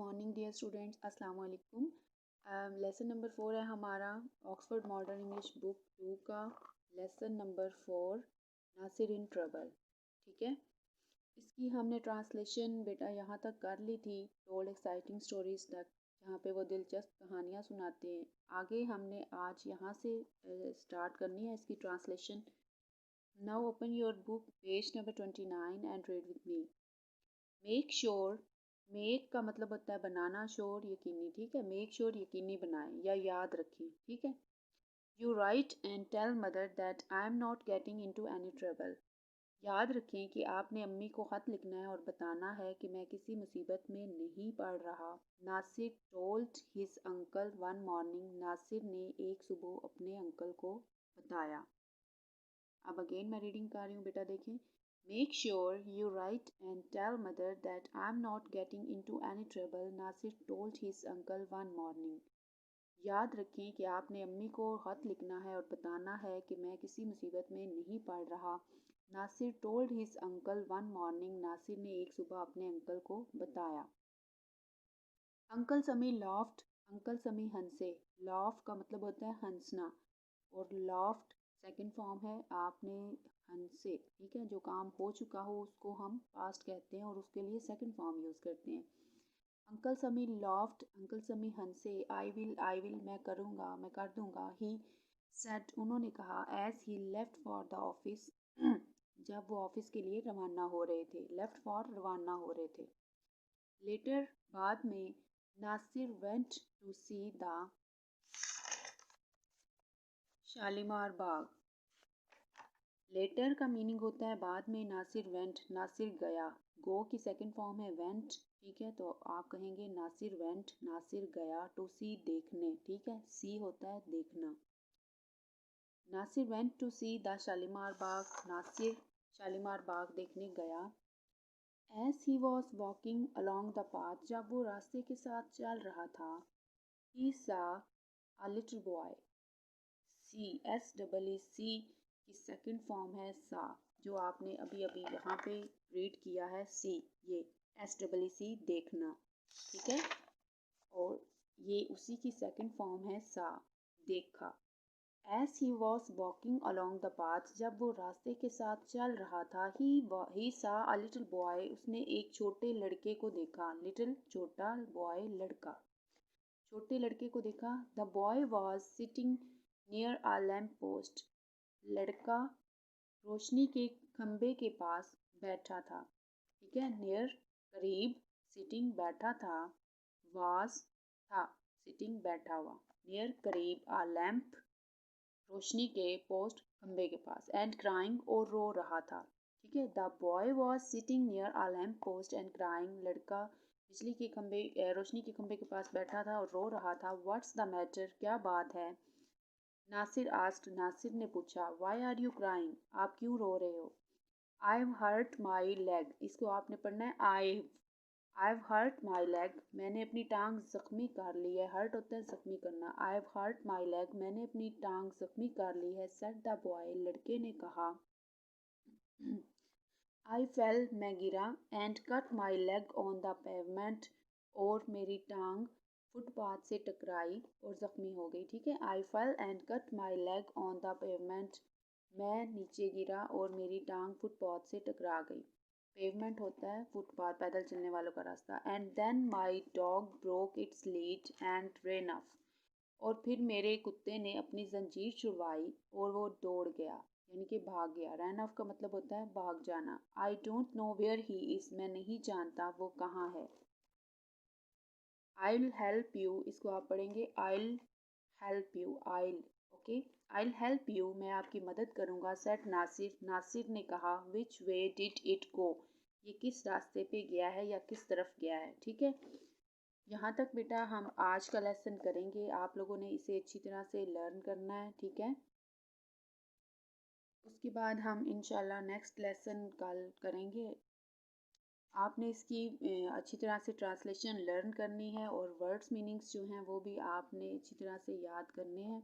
Morning dear students, अस्सलाम वालेकुम। Lesson number 4 है हमारा ऑक्सफोर्ड मॉडर्न इंग्लिश बुक 2 का lesson number 4 Nasir in trouble. ठीक है, इसकी हमने ट्रांसलेशन बेटा यहाँ तक कर ली थी, टोल्ड एक्साइटिंग स्टोरीज तक, जहाँ पे वो दिलचस्प कहानियाँ सुनाते हैं। आगे हमने आज यहाँ से स्टार्ट करनी है इसकी translation. Now open your book page number 29 and read with me. Make sure, make का मतलब होता है बनाना, श्योर यकीनी। ठीक है, मेक श्योर यकीनी बनाएं या याद रखें। ठीक है, you write and tell mother that I am not getting into any trouble. याद रखें कि आपने अम्मी को ख़त लिखना है और बताना है कि मैं किसी मुसीबत में नहीं पड़ रहा। Nasir told his uncle one morning. Nasir ने एक सुबह अपने अंकल को बताया। अब अगेन मैं रीडिंग कर रही हूँ बेटा, देखें। Make sure you write and tell mother that I'm not getting into any trouble, Nasir told his uncle one morning. याद रखें कि आपने अम्मी को ख़त लिखना है और बताना है कि मैं किसी मुसीबत में नहीं पड़ रहा। Nasir told his uncle one morning. Nasir ने एक सुबह अपने अंकल को बताया। अंकल समी laughed, अंकल समी हंसे। laugh का मतलब होता है हंसना, और laughed सेकंड फॉर्म है आपने हंसे। ठीक है, जो काम हो चुका हो उसको हम पास्ट कहते हैं और उसके लिए सेकंड फॉर्म यूज़ करते हैं। अंकल समी laughed, अंकल समी हंसे। आई विल मैं करूँगा, मैं कर दूँगा। ही सेड, उन्होंने कहा। As he left for the office, जब वो ऑफिस के लिए रवाना हो रहे थे। लेफ्ट फॉर रवाना हो रहे थे। लेटर बाद में, Nasir went to see the Shalimar Bagh. Later का मीनिंग होता है बाद में। नासिर वेंट, नासिर गया। गो की सेकंड फॉर्म है वेंट। ठीक है, तो आप कहेंगे नासिर वेंट, नासिर गया। टू सी देखने। ठीक है, सी होता है देखना। Nasir went to see the Shalimar Bagh, Nasir Shalimar Bagh देखने गया। As he was walking along the path, जब वो रास्ते के साथ चल रहा था। He saw a little boy. See, S double E see की सेकंड फॉर्म है सा, जो आपने अभी अभी यहाँ पे रीड किया है। सी, ये एस डबल ई सी देखना। ठीक है, और ये उसी की सेकंड फॉर्म है सा, देखा। As he was walking along the path, जब वो रास्ते के साथ चल रहा था। He saw a little boy, उसने एक छोटे लड़के को देखा। लिटिल छोटा, बॉय लड़का, छोटे लड़के को देखा। The boy was sitting near a lamp post, लड़का रोशनी के खंबे के पास बैठा था। ठीक है, नियर करीब, सिटिंग बैठा था, वाज था, सिटिंग बैठा हुआ, नियर करीब, आ लैम्प रोशनी के, पोस्ट खंबे के पास, एंड क्राइंग और रो रहा था। ठीक है, the boy was sitting near a lamp post and crying, लड़का बिजली के खंबे, रोशनी के खंबे के पास बैठा था और रो रहा था। व्हाट्स द मैटर, क्या बात है? नासिर आस्क्ड, नासिर ने पूछा। वाई आर यू क्राइंग, आप क्यों रो रहे हो? I have hurt my leg, इसको आपने पढ़ना है I have hurt my leg, मैंने अपनी टांग जख्मी कर ली है। हर्ट होता है जख्मी करना। I have hurt my leg, मैंने अपनी टांग जख्मी कर ली है। सेड द बॉय, लड़के ने कहा। आई फेल, मैं गिरा। And cut my leg on the pavement, और मेरी टांग फुटपाथ से टकराई और ज़ख्मी हो गई। ठीक है, I fell and cut my leg on the pavement, मैं नीचे गिरा और मेरी टांग फुटपाथ से टकरा गई। पेवमेंट होता है फुटपाथ, पैदल चलने वालों का रास्ता। And then my dog broke its lead and ran off, और फिर मेरे कुत्ते ने अपनी जंजीर छुड़वाई और वो दौड़ गया, यानी कि भाग गया। रन ऑफ का मतलब होता है भाग जाना। I don't know where he is, मैं नहीं जानता वो कहाँ है। आई विल हेल्प यू, इसको आप पढ़ेंगे I help you, I'll, okay. I help you, मैं आपकी मदद करूँगा। सेट नासिर, नासिर ने कहा। विच वे डिड इट गो, ये किस रास्ते पे गया है या किस तरफ गया है। ठीक है, यहाँ तक बेटा हम आज का लेसन करेंगे। आप लोगों ने इसे अच्छी तरह से लर्न करना है। ठीक है, उसके बाद हम इंशाल्लाह नेक्स्ट लेसन कल करेंगे। आपने इसकी अच्छी तरह से ट्रांसलेशन लर्न करनी है, और वर्ड्स मीनिंग्स जो हैं वो भी आपने अच्छी तरह से याद करने हैं।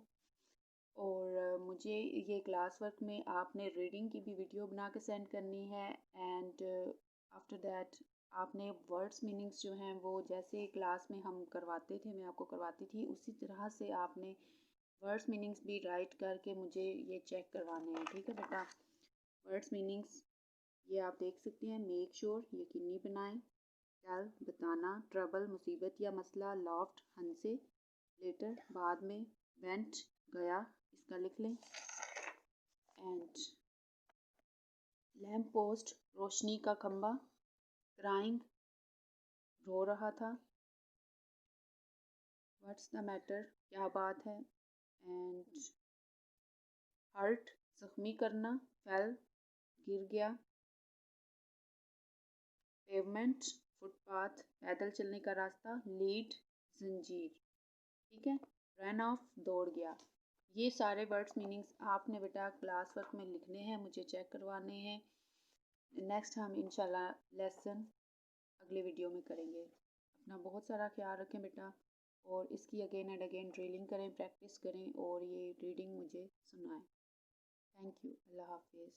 और मुझे ये क्लास वर्क में आपने रीडिंग की भी वीडियो बना के सेंड करनी है। एंड आफ्टर दैट आपने वर्ड्स मीनिंग्स जो हैं वो जैसे क्लास में हम करवाते थे, मैं आपको करवाती थी, उसी तरह से आपने वर्ड्स मीनिंग्स भी राइट करके मुझे ये चेक करवाने हैं। ठीक है बेटा। वर्ड्स मीनिंग्स ये आप देख सकते हैं। मेक श्योर यकीनी बनाएं, टेल बताना, ट्रबल मुसीबत या मसला, लॉफ्ट हंसे, लेटर बाद में, वेंट गया इसका लिख लें, एंड लैम्प पोस्ट रोशनी का खंबा, क्राइंग रो रहा था, व्हाट्स द मैटर क्या बात है, एंड हर्ट जख्मी करना, फेल गिर गया, पेवमेंट फुटपाथ पैदल चलने का रास्ता, लीड जंजीर। ठीक है। रन ऑफ दौड़ गया। ये सारे वर्ड्स मीनिंग्स आपने बेटा क्लास वर्क में लिखने हैं, मुझे चेक करवाने हैं। नेक्स्ट हम इंशाल्लाह लेसन अगले वीडियो में करेंगे। अपना बहुत सारा ख्याल रखें बेटा, और इसकी अगेन एंड अगेन ड्रिलिंग करें, प्रैक्टिस करें, और ये रीडिंग मुझे सुनाएं। Thank you. अल्लाह हाफिज़।